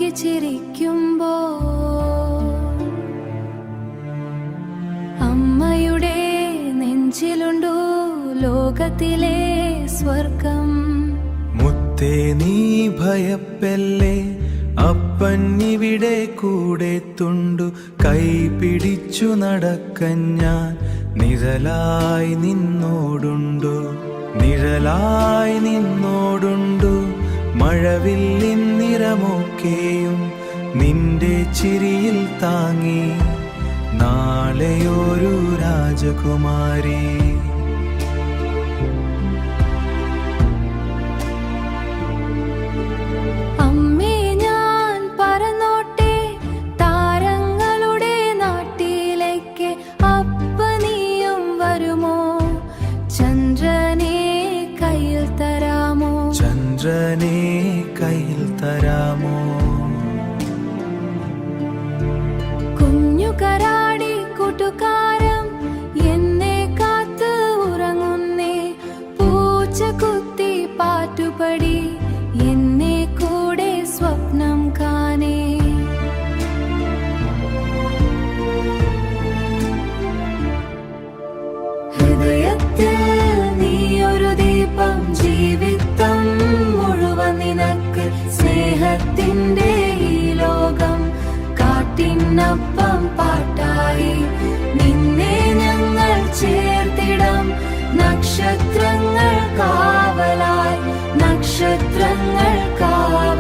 നോക്കി ചിരിക്കുമ്പോ അമ്മയുടെ നെഞ്ചിലുണ്ടു ലോകത്തിലെ സ്വർഗം. മുത്തേ നീ ഭയപ്പെല്ലേ, അപ്പൻ ഇവിടെ കൂടെ തുണ്ടു. കൈ പിടിച്ചു നടക്കൻ ഞാൻ നിഴലായി നിന്നോടുണ്ടു, നിഴലായി നിന്നോടുണ്ടു. മഴവില്ലിൻ നിറമൊക്കെയും നിന്റെ ചിരിയിൽ താങ്ങി നാളെയൊരു രാജകുമാരി. അമ്മേ ഞാൻ പറന്നോട്ടെ താരങ്ങളുടെ നാട്ടിലേക്ക്, അപ്പ നീയും വരുമോ? ചന്ദ്രനെ കയ്യിൽ തരാമോ? ചന്ദ്രനെ കയ്യിൽ തരാമോ? കുഞ്ഞു കരാടി കൂട്ടുകാരം എന്നെ കാത്ത് ഉറങ്ങുന്നേ. പൂച്ച കുത്തി പാട്ടുപടി എന്നെ കൂടെ സ്വപ്നം കാണേ. ഹൃദയത്തിൽ നീയൊരു ദീപം, ജീവിതം മുഴുവൻ നിനക്ക്. സ്നേഹത്തിന്റെ ഈ ലോകം കാട്ടിനൊപ്പം പാട്ടായി നിന്നെ ഞങ്ങൾ ചേർത്തിടം. നക്ഷത്രങ്ങൾ കാവലായി, നക്ഷത്രങ്ങൾ കാവലായി.